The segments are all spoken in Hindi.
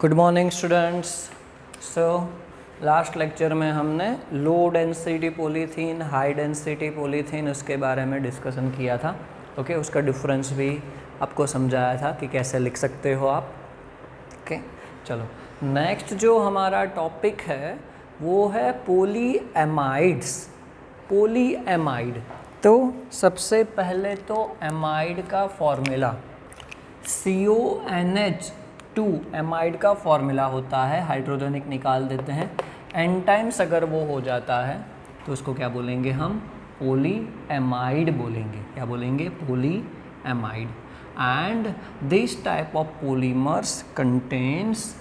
Good morning students. So last lecture में हमने low density polythene, high density polythene उसके बारे में डिस्कशन किया था। ओके, उसका डिफरेंस भी आपको समझाया था कि कैसे लिख सकते हो आप। ओके, चलो नेक्स्ट जो हमारा टॉपिक है वो है पॉलीएमाइड्स। पॉलीएमाइड, तो सबसे पहले तो एमाइड का फॉर्मूला CONH2 एमाइड का फॉर्मूला होता है। हाइड्रोजनिक निकाल देते हैं, एन टाइम्स अगर वो हो जाता है तो उसको क्या बोलेंगे हम? पॉलीएमाइड बोलेंगे। क्या बोलेंगे? Polyamide. And this type of polymers contains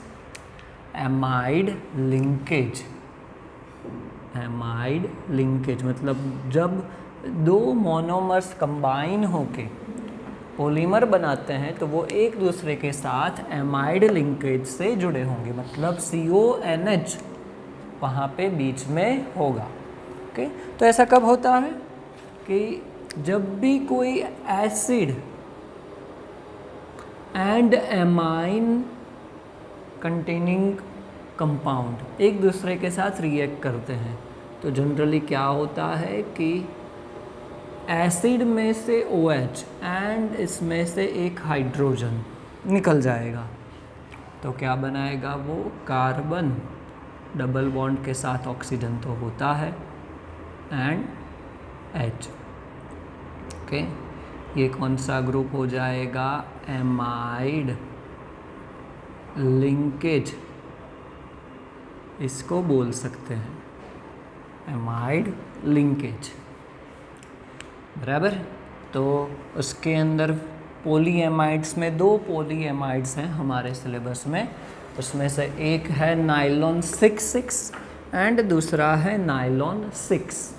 amide linkage. Amide linkage मतलब जब दो मोनोमर्स कंबाइन होके पॉलीमर बनाते हैं तो वो एक दूसरे के साथ एमाइड लिंकेज से जुड़े होंगे, मतलब CONH वहाँ पे बीच में होगा। ओके, तो ऐसा कब होता है कि जब भी कोई acid and amine containing compound एक दूसरे के साथ रिएक्ट करते हैं तो जनरली क्या होता है कि एसिड में से OH एंड इसमें से एक हाइड्रोजन निकल जाएगा तो क्या बनाएगा वो? कार्बन। डबल बॉन्ड के साथ ऑक्सीजन तो होता है एंड H। ओके, ये कौन सा ग्रुप हो जाएगा? एमाइड लिंकेज इसको बोल सकते हैं, एमाइड लिंकेज। बराबर। तो उसके अंदर पॉलीएमाइड्स में दो पॉलीएमाइड्स हैं हमारे सिलेबस में। उसमें से एक है नाइलॉन 6,6 एंड दूसरा है नाइलॉन 6।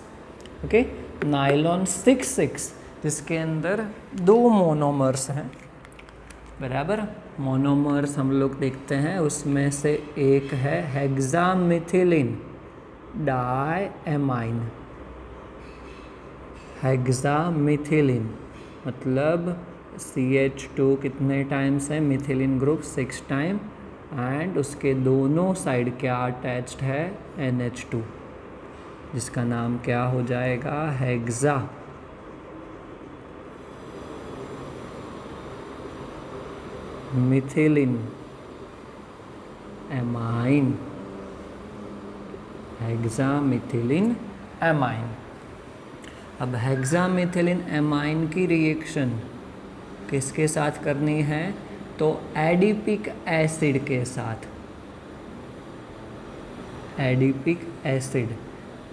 ओके, नाइलॉन 6,6 जिसके अंदर दो मोनोमर्स हैं। बराबर, मोनोमर्स हम लोग देखते हैं, उसमें से एक है हेक्सामिथिलीन डायएमाइन। हेक्सामिथिलीन मतलब CH2 कितने टाइम्स है? मिथिलीन ग्रुप 6 टाइम एंड उसके दोनों साइड क्या अटैच्ड है? NH2, जिसका नाम क्या हो जाएगा? हेक्सा। Methylene amine, हेक्सामिथिलीन amine. अब हेक्सामिथिलीन एमाइन की रिएक्शन किसके साथ करनी है? तो एडिपिक एसिड के साथ। एडिपिक एसिड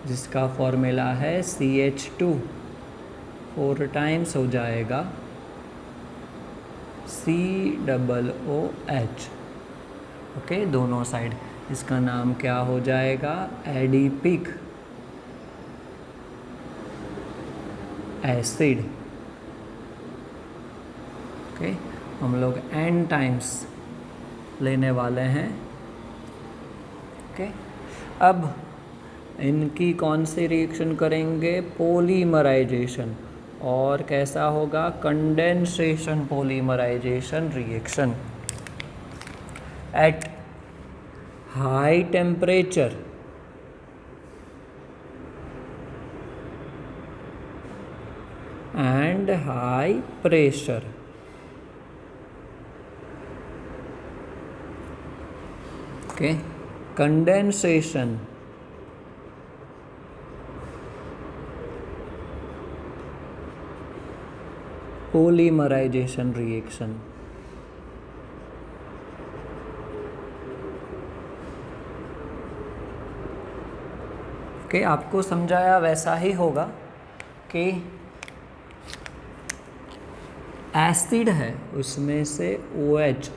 जिसका फॉर्मूला है CH2, 4 टाइम्स हो जाएगा COOH। ओके, दोनों साइड, इसका नाम क्या हो जाएगा? Adipic acid. ओके, हम लोग n टाइम्स लेने वाले हैं। ओके, अब इनकी कौन सी रिएक्शन करेंगे? पॉलीमराइजेशन। और कैसा होगा? Condensation polymerisation reaction at high temperature and high pressure। okay, condensation polymerization reaction। okay, आपको समझाया वैसा ही होगा कि एसिड है उसमें से OH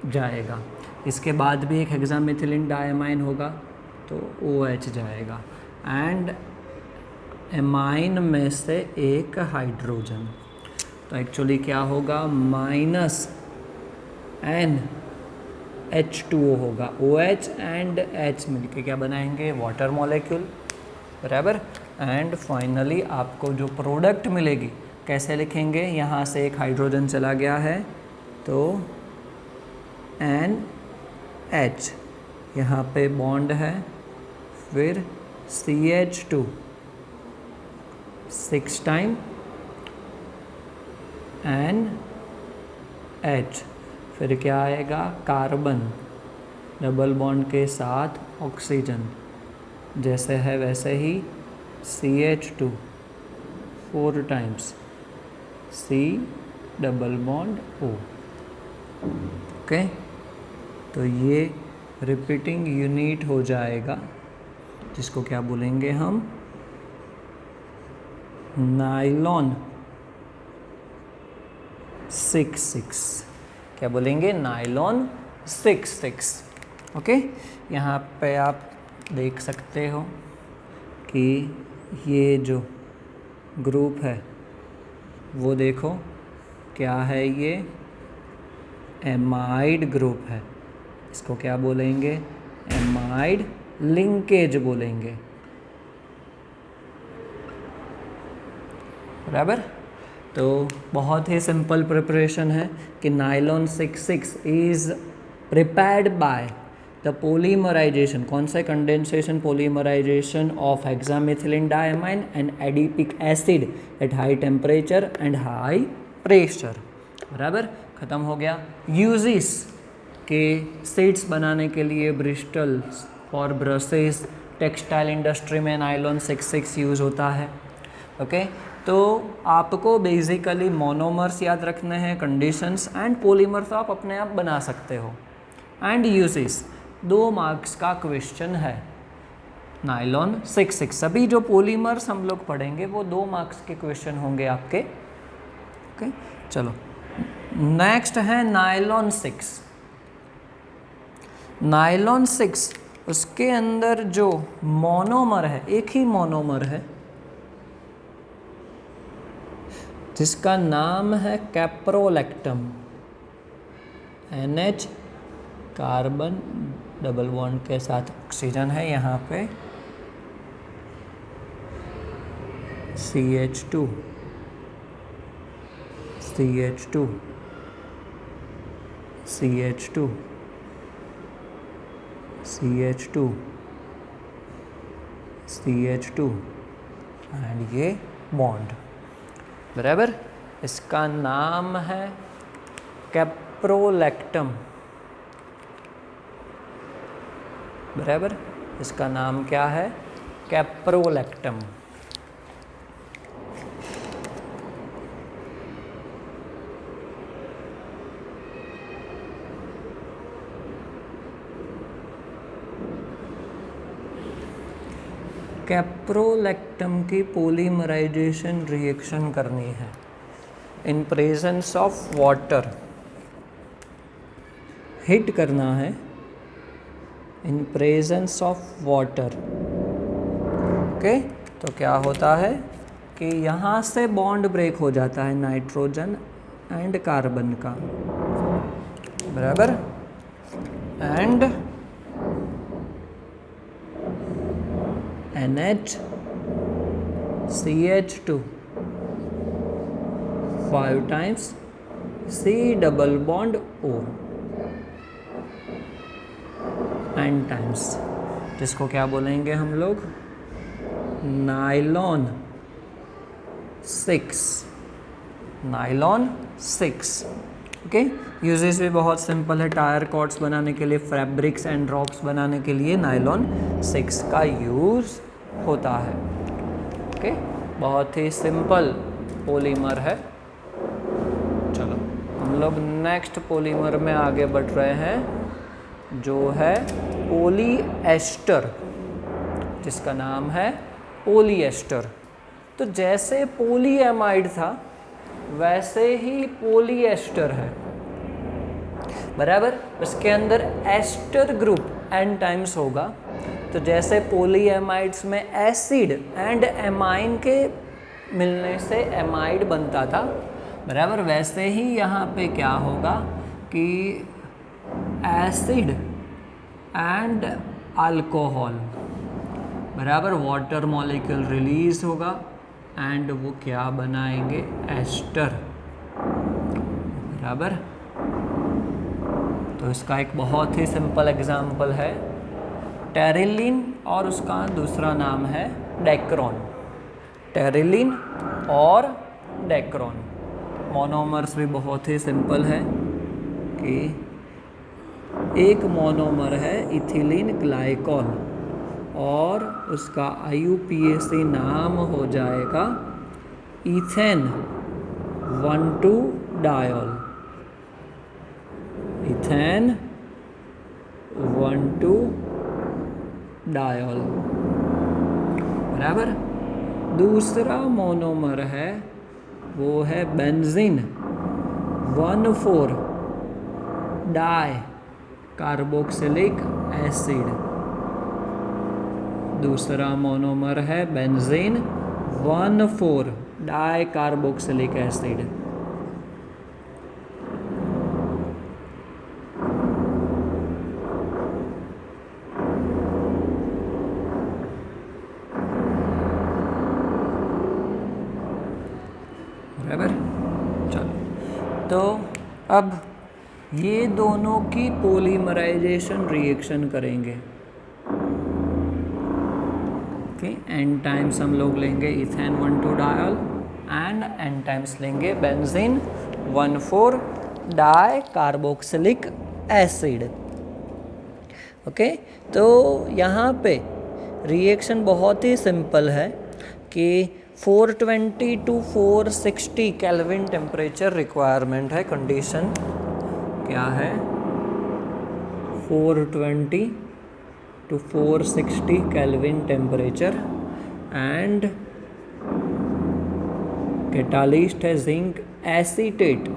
जाएगा, इसके बाद भी एक हेक्सामिथिलीन डायमाइन होगा तो OH जाएगा एंड एमाइन में से एक हाइड्रोजन। तो एक्चुअली क्या होगा? -NH2O होगा। OH एंड H मिलके क्या बनाएंगे? Water molecule. बराबर। एंड फाइनली आपको जो प्रोडक्ट मिलेगी कैसे लिखेंगे? यहाँ से एक हाइड्रोजन चला गया है तो NH, यहाँ पे बॉन्ड है, फिर CH2 6 टाइम NH, फिर क्या आएगा, कार्बन डबल बॉन्ड के साथ ऑक्सीजन, जैसे है वैसे ही CH2 4 times C double bond O। Okay, तो ये रिपीटिंग यूनिट हो जाएगा, जिसको क्या बोलेंगे हम, नायलॉन 66। क्या बोलेंगे, नायलॉन 66। ओके, यहाँ पे आप देख सकते हो कि ये जो ग्रुप है वो देखो क्या है, ये एमाइड ग्रुप है। इसको क्या बोलेंगे, एमाइड लिंकेज बोलेंगे, बराबर। तो बहुत ही सिंपल प्रिपरेशन है कि nylon 66 is prepared by the polymerisation, कौन सा, condensation polymerisation of hexamethylene diamine and adipic acid at high temperature and high pressure, बराबर, ख़त्म हो गया। यूजेस के सीड्स बनाने के लिए ब्रिस्टल और ब्रशेस, टेक्सटाइल इंडस्ट्री में नायलॉन 66 यूज़ होता है। ओके, तो आपको बेसिकली मोनोमर्स याद रखने हैं, कंडीशंस एंड पॉलीमर्स आप अपने आप बना सकते हो। एंड यूजेस 2 मार्क्स का क्वेश्चन है नायलॉन 66। सभी जो पॉलीमर्स हम लोग पढ़ेंगे वो 2 मार्क्स के क्वेश्चन होंगे आपके। ओके, चलो नेक्स्ट है नायलॉन 6। नायलॉन 6, उसके अंदर जो मोनोमर है, एक ही मोनोमर है जिसका नाम है caprolactam, NH, carbon double bond के साथ ऑक्सीजन है यहाँ पे, CH2 CH2 CH2 CH2 CH2 and ये बॉन्ड, बराबर। इसका नाम है कैप्रोलैक्टम, बराबर। इसका नाम क्या है, कैप्रोलैक्टम। कैप्रोलैक्टम की पॉलीमराइजेशन रिएक्शन करनी है in presence of water, hit करना है in presence of water. Okay, तो क्या होता है कि यहाँ से बॉन्ड ब्रेक हो जाता है नाइट्रोजन एंड कार्बन का, बराबर, and NH CH2 5 times C double bond O n times, जिसको क्या बोलेंगे हम लोग, नायलॉन 6, नायलॉन 6। ओके, यूजेस भी बहुत सिंपल है, टायर कॉर्ड्स बनाने के लिए, फैब्रिक्स एंड रॉक्स बनाने के लिए नायलॉन 6 का यूज़ होता है। ओके, बहुत ही सिंपल पॉलीमर है। चलो हम लोग नेक्स्ट पॉलीमर में आगे बढ़ रहे हैं, जो है पॉलीएस्टर, जिसका नाम है पॉलीएस्टर। तो जैसे पॉलीएमाइड था वैसे ही पॉलीएस्टर है, बराबर। उसके अंदर एस्टर ग्रुप n टाइम्स होगा। तो जैसे पॉलीएमाइड्स में एसिड एंड एमाइन के मिलने से एमाइड बनता था, बराबर, वैसे ही यहाँ पे क्या होगा कि एसिड एंड अल्कोहल, बराबर, वाटर मॉलिक्यूल रिलीज होगा एंड वो क्या बनाएंगे, एस्टर, बराबर। तो तो इसका एक बहुत ही सिंपल एग्जाम्पल है टेरिलिन और उसका दूसरा नाम है डेक्रॉन। टेरिलिन और डेक्रॉन मोनोमर्स भी बहुत ही सिंपल है कि एक मोनोमर है इथिलीन ग्लाइकॉल और उसका IUPAC नाम हो जाएगा इथेन 1,2-डायोल। इथेन 1,2-डायोल बराबर। दूसरा मोनोमर है वो है बेंजीन 1,4-डाई कार्बोक्सिलिक एसिड। दूसरा मोनोमर है बेंजीन 1,4-डाई कार्बोक्सिलिक एसिड। बराबर। चलो तो अब ये दोनों की पोलीमराइजेशन रिएक्शन करेंगे। ओके, एन टाइम्स हम लोग लेंगे इथेन 1,2-डायोल एंड एन टाइम्स लेंगे बेंजीन 1,4-डाई कार्बोक्सिलिक एसिड। ओके, तो यहाँ पे रिएक्शन बहुत ही सिंपल है कि 420 to 460 केल्विन टेम्परेचर रिक्वायरमेंट है। कंडीशन क्या है? 420 to 460 kelvin temperature and catalyst है जिंक एसीटेट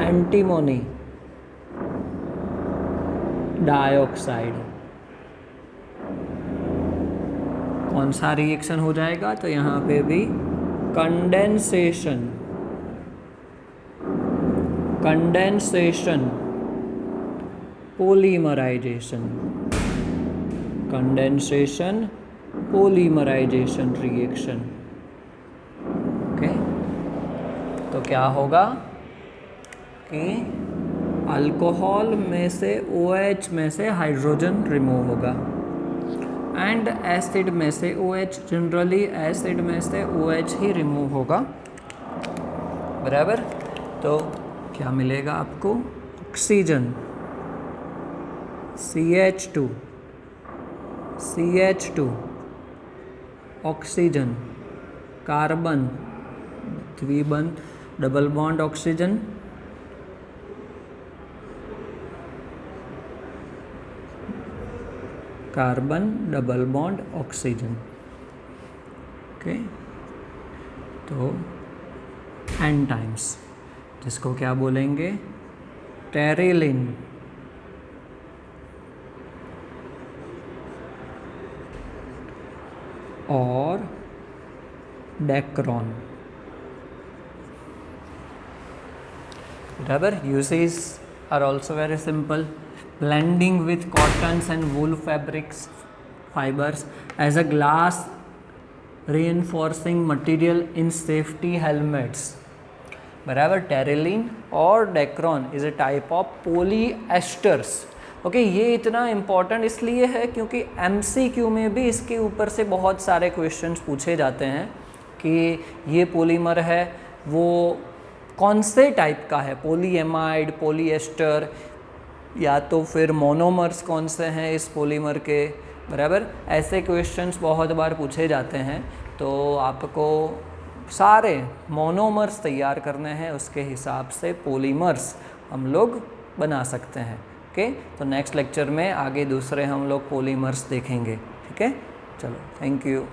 एंटीमोनी डाइऑक्साइड। कौन सा रिएक्शन हो जाएगा? तो यहाँ पे भी कंडेंसेशन पोलीमराइजेशन रिएक्शन। ओके, तो क्या होगा कि अल्कोहल में से OH में से हाइड्रोजन रिमूव होगा एंड एसिड में से OH, जनरली एसिड में से OH ही रिमूव होगा। बराबर। तो क्या मिलेगा आपको? ऑक्सीजन CH2 ऑक्सीजन, कार्बन द्विबंध double bond oxygen, carbon double bond oxygen. Okay, तो एन टाइम्स जिसको क्या बोलेंगे? टेरिलिन और डेक्रॉन। बराबर। Usage are also very simple. blending with cottons and wool fabrics fibers as a glass reinforcing material in safety helmets। बराबर। टेरिलिन और Dacron is a type of polyesters. Okay, ये इतना इम्पॉर्टेंट इसलिए है क्योंकि MCQ में भी इसके ऊपर से बहुत सारे क्वेश्चंस पूछे जाते हैं कि ये पॉलीमर है वो कौन से टाइप का है, पॉलीएमाइड, पॉलीएस्टर, या तो फिर मोनोमर्स कौन से हैं इस पॉलीमर के। बराबर। ऐसे क्वेश्चंस बहुत बार पूछे जाते हैं, तो आपको सारे मोनोमर्स तैयार करने हैं, उसके हिसाब से पॉलीमर्स हम लोग बना सकते हैं। ओके, तो नेक्स्ट लेक्चर में आगे दूसरे हम लोग पॉलीमर्स देखेंगे। ठीक है, चलो, थैंक यू।